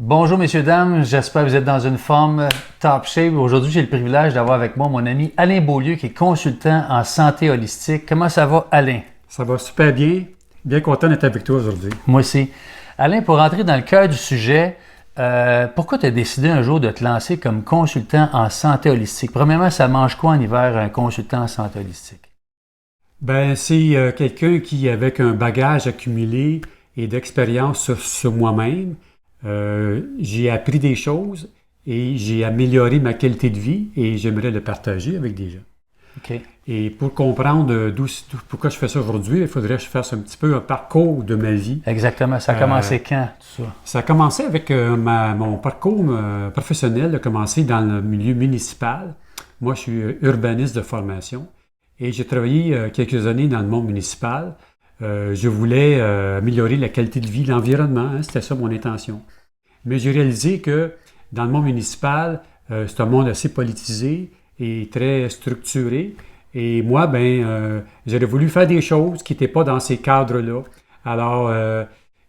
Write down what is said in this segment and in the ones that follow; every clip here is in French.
Bonjour messieurs, dames, j'espère que vous êtes dans une forme top shape. Aujourd'hui, j'ai le privilège d'avoir avec moi mon ami Alain Beaulieu qui est consultant en santé holistique. Comment ça va, Alain? Ça va super bien. Bien content d'être avec toi aujourd'hui. Moi aussi. Alain, pour rentrer dans le cœur du sujet, pourquoi tu as décidé un jour de te lancer comme consultant en santé holistique? Premièrement, ça mange quoi en hiver un consultant en santé holistique? Ben, c'est quelqu'un qui, avec un bagage accumulé et d'expérience sur moi-même, j'ai appris des choses et j'ai amélioré ma qualité de vie et j'aimerais le partager avec des gens. OK. Et pour comprendre pourquoi je fais ça aujourd'hui, il faudrait que je fasse un petit peu un parcours de ma vie. Exactement. Ça a commencé quand, tout ça? Ça a commencé avec mon parcours professionnel, a commencé dans le milieu municipal. Moi, je suis urbaniste de formation et j'ai travaillé quelques années dans le monde municipal. Je voulais améliorer la qualité de vie, l'environnement, hein, c'était ça mon intention. Mais j'ai réalisé que dans le monde municipal, c'est un monde assez politisé et très structuré. Et moi, j'aurais voulu faire des choses qui n'étaient pas dans ces cadres-là. Alors,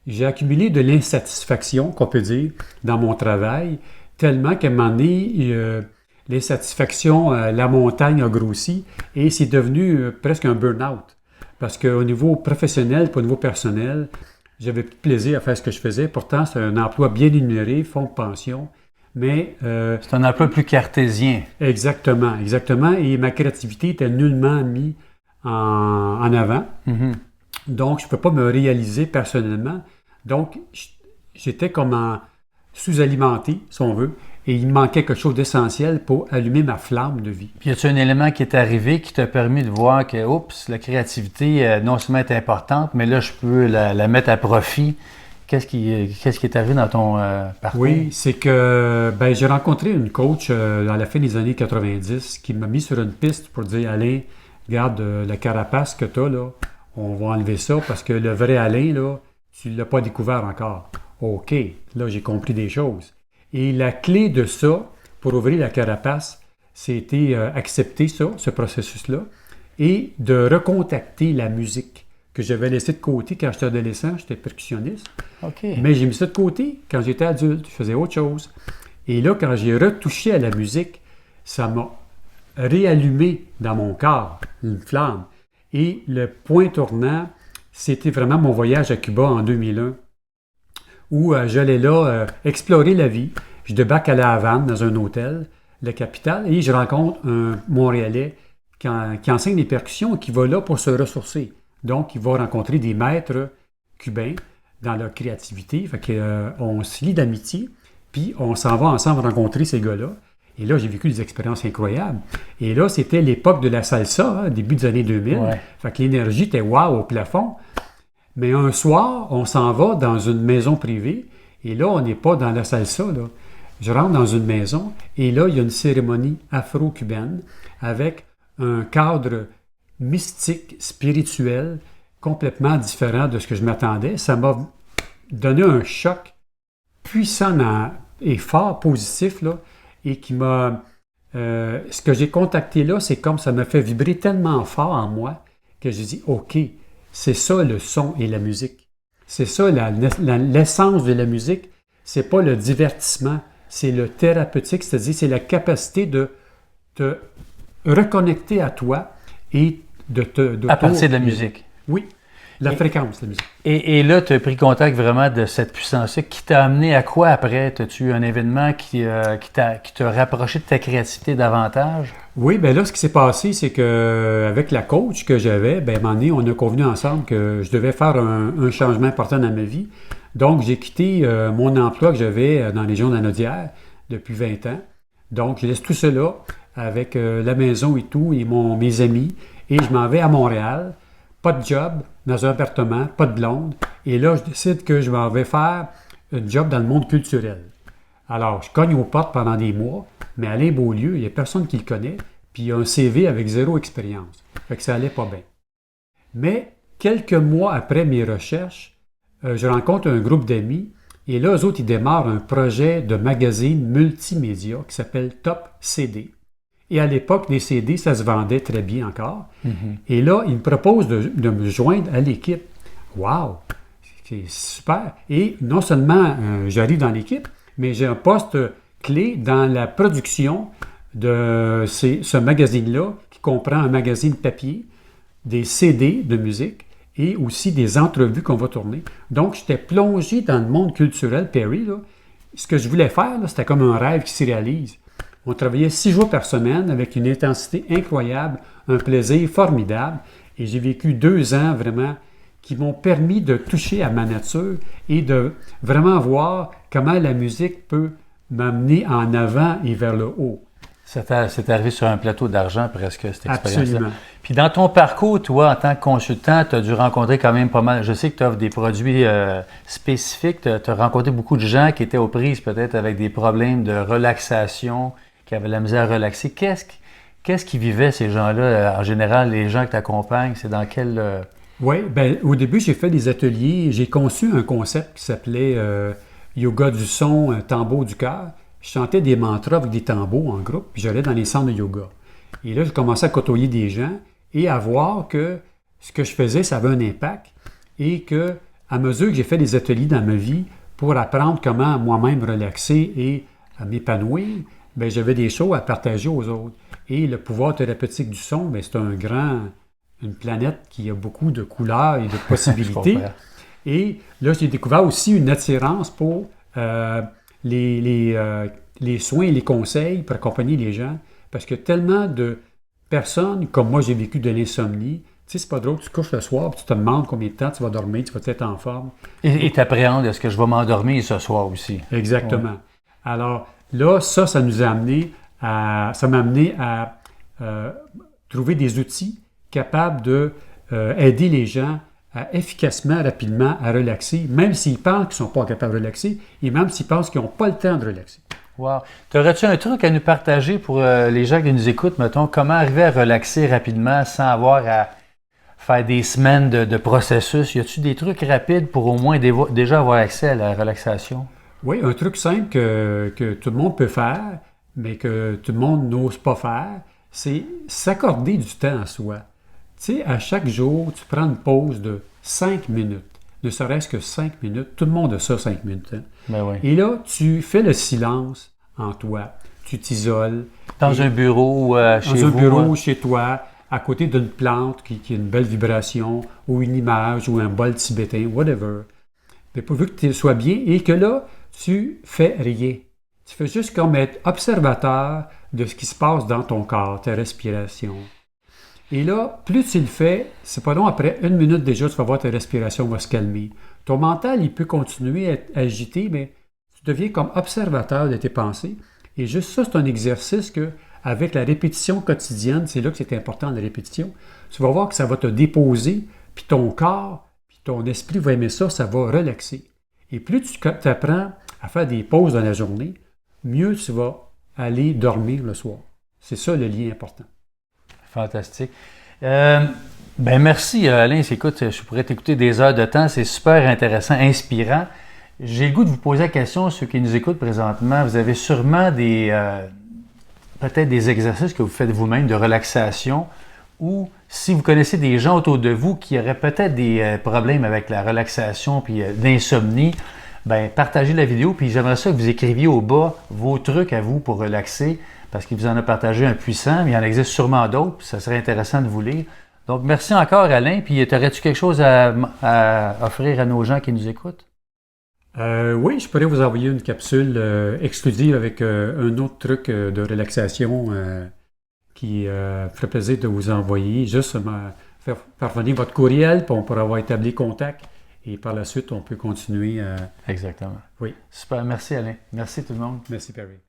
j'ai accumulé de l'insatisfaction, qu'on peut dire, dans mon travail, tellement qu'à un moment donné, l'insatisfaction, la montagne a grossi et c'est devenu presque un burn-out. Parce qu'au niveau professionnel, pas au niveau personnel, j'avais plus de plaisir à faire ce que je faisais. Pourtant, c'est un emploi bien énuméré, fonds de pension. Mais C'est un emploi plus cartésien. exactement. Et ma créativité était nullement mise en avant. Mhm. Donc, je ne peux pas me réaliser personnellement. Donc, j'étais comme sous-alimenté, si on veut, et il me manquait quelque chose d'essentiel pour allumer ma flamme de vie. Puis y a-t-il un élément qui est arrivé qui t'a permis de voir que, oups, la créativité, non seulement est importante, mais là, je peux la mettre à profit. Qu'est-ce qui est arrivé dans ton parcours? Oui, c'est que j'ai rencontré une coach à la fin des années 90 qui m'a mis sur une piste pour dire Alain, regarde la carapace que tu as là, on va enlever ça parce que le vrai Alain, là, tu ne l'as pas découvert encore. OK, là, j'ai compris des choses. Et la clé de ça, pour ouvrir la carapace, c'était accepter ça, ce processus-là, et de recontacter la musique que j'avais laissée de côté quand j'étais adolescent, j'étais percussionniste. OK. Mais j'ai mis ça de côté quand j'étais adulte, je faisais autre chose. Et là, quand j'ai retouché à la musique, ça m'a réallumé dans mon corps une flamme. Et le point tournant, c'était vraiment mon voyage à Cuba en 2001, où j'allais là explorer la vie. Je débarque à La Havane, dans un hôtel, la capitale, et je rencontre un Montréalais qui enseigne les percussions et qui va là pour se ressourcer. Donc, il va rencontrer des maîtres cubains dans leur créativité. Fait qu'on se lie d'amitié, puis on s'en va ensemble rencontrer ces gars-là. Et là, j'ai vécu des expériences incroyables. Et là, c'était l'époque de la salsa, hein, début des années 2000. Ouais. Fait que l'énergie était wow au plafond. Mais un soir, on s'en va dans une maison privée, et là, on n'est pas dans la salsa, là. Je rentre dans une maison, et là, il y a une cérémonie afro-cubaine avec un cadre mystique, spirituel, complètement différent de ce que je m'attendais. Ça m'a donné un choc puissant et fort, positif, là, et qui m'a... ce que j'ai contacté là, c'est comme ça m'a fait vibrer tellement fort en moi que j'ai dit, OK, c'est ça le son et la musique. C'est ça l'essence de la musique. C'est pas le divertissement, c'est le thérapeutique, c'est-à-dire c'est la capacité de te reconnecter à toi et À partir de la musique. Oui, la fréquence de la musique. Et là, tu as pris contact vraiment de cette puissance-là qui t'a amené à quoi après? As-tu eu un événement qui t'a rapproché de ta créativité davantage? Oui, bien là, ce qui s'est passé, c'est qu'avec la coach que j'avais, à un moment donné, on a convenu ensemble que je devais faire un changement important dans ma vie. Donc, j'ai quitté mon emploi que j'avais dans les région d'Anaudière depuis 20 ans. Donc, je laisse tout cela avec la maison et tout, et mes amis, et je m'en vais à Montréal. Pas de job, dans un appartement, pas de blonde. Et là, je décide que je m'en vais faire un job dans le monde culturel. Alors, je cogne aux portes pendant des mois, mais Alain Beaulieu, il n'y a personne qui le connaît, puis il a un CV avec zéro expérience. Fait que ça allait pas bien. Mais quelques mois après mes recherches, je rencontre un groupe d'amis, et là, eux autres, ils démarrent un projet de magazine multimédia qui s'appelle Top CD. Et à l'époque, les CD, ça se vendait très bien encore. Mm-hmm. Et là, ils me proposent de me joindre à l'équipe. Wow! C'est super! Et non seulement j'arrive dans l'équipe, mais j'ai un poste clé dans la production de ce magazine-là, qui comprend un magazine papier, des CD de musique et aussi des entrevues qu'on va tourner. Donc, j'étais plongé dans le monde culturel, Perry. Là. Ce que je voulais faire, là, c'était comme un rêve qui se réalise. On travaillait 6 jours par semaine avec une intensité incroyable, un plaisir formidable. Et j'ai vécu 2 ans vraiment qui m'ont permis de toucher à ma nature et de vraiment voir comment la musique peut m'amener en avant et vers le haut. C'est arrivé sur un plateau d'argent presque, cette expérience-là. Absolument. Puis dans ton parcours, toi, en tant que consultant, tu as dû rencontrer quand même pas mal. Je sais que tu offres des produits spécifiques. Tu as rencontré beaucoup de gens qui étaient aux prises peut-être avec des problèmes de relaxation, qui avaient la misère à relaxer. Qu'est-ce qui vivaient ces gens-là? En général, les gens que tu accompagnes, c'est dans quel... Oui, bien, au début, j'ai fait des ateliers. J'ai conçu un concept qui s'appelait Yoga du son, tambour du cœur. Je chantais des mantras avec des tambours en groupe, puis j'allais dans les centres de yoga. Et là, j'ai commencé à côtoyer des gens et à voir que ce que je faisais, ça avait un impact et que, à mesure que j'ai fait des ateliers dans ma vie pour apprendre comment moi-même relaxer et à m'épanouir, bien, j'avais des choses à partager aux autres. Et le pouvoir thérapeutique du son, bien, c'est une planète qui a beaucoup de couleurs et de possibilités. Et là, j'ai découvert aussi une attirance pour les soins et les conseils pour accompagner les gens, parce que tellement de personnes, comme moi j'ai vécu de l'insomnie, tu sais, c'est pas drôle, tu te couches le soir, puis tu te demandes combien de temps tu vas dormir, tu vas être en forme. Et tu appréhendes, est-ce que je vais m'endormir ce soir aussi? Exactement. Ouais. Alors là, ça nous a amené à, ça m'a amené à trouver des outils capables de aider les gens à efficacement, rapidement, à relaxer, même s'ils pensent qu'ils ne sont pas capables de relaxer et même s'ils pensent qu'ils n'ont pas le temps de relaxer. Wow. T'aurais-tu un truc à nous partager pour les gens qui nous écoutent, mettons, comment arriver à relaxer rapidement sans avoir à faire des semaines de processus? Y a-tu des trucs rapides pour au moins déjà avoir accès à la relaxation? Oui, un truc simple que tout le monde peut faire, mais que tout le monde n'ose pas faire, c'est s'accorder du temps à soi. Tu sais, à chaque jour, tu prends une pause de 5 minutes, ne serait-ce que 5 minutes. Tout le monde a ça, 5 minutes. Hein? Ben oui. Et là, tu fais le silence en toi. Tu t'isoles. Dans un bureau chez vous? Dans un bureau, chez toi, à côté d'une plante qui a une belle vibration, ou une image, ou un bol tibétain, whatever. Mais pourvu que tu sois bien et que là, tu fais rien. Tu fais juste comme être observateur de ce qui se passe dans ton corps, ta respiration. Et là, plus tu le fais, c'est pas long, après 1 minute déjà, tu vas voir ta respiration va se calmer. Ton mental, il peut continuer à être agité, mais tu deviens comme observateur de tes pensées. Et juste ça, c'est un exercice que, avec la répétition quotidienne, c'est là que c'est important, la répétition, tu vas voir que ça va te déposer, puis ton corps, puis ton esprit va aimer ça, ça va relaxer. Et plus tu apprends à faire des pauses dans la journée, mieux tu vas aller dormir le soir. C'est ça le lien important. Fantastique. Merci Alain. Écoute, je pourrais t'écouter des heures de temps. C'est super intéressant, inspirant. J'ai le goût de vous poser la question, ceux qui nous écoutent présentement. Vous avez sûrement peut-être des exercices que vous faites vous-même de relaxation ou si vous connaissez des gens autour de vous qui auraient peut-être des problèmes avec la relaxation puis d'insomnie, partagez la vidéo. Puis j'aimerais ça que vous écriviez au bas vos trucs à vous pour relaxer. Parce qu'il vous en a partagé un puissant, mais il en existe sûrement d'autres, puis ça serait intéressant de vous lire. Donc, merci encore, Alain. Puis, aurais-tu quelque chose à offrir à nos gens qui nous écoutent? Oui, je pourrais vous envoyer une capsule exclusive avec un autre truc de relaxation qui ferait plaisir de vous envoyer. Juste faire parvenir votre courriel, puis on pourra avoir établi contact. Et par la suite, on peut continuer. Exactement. Oui. Super. Merci, Alain. Merci tout le monde. Merci, Perry.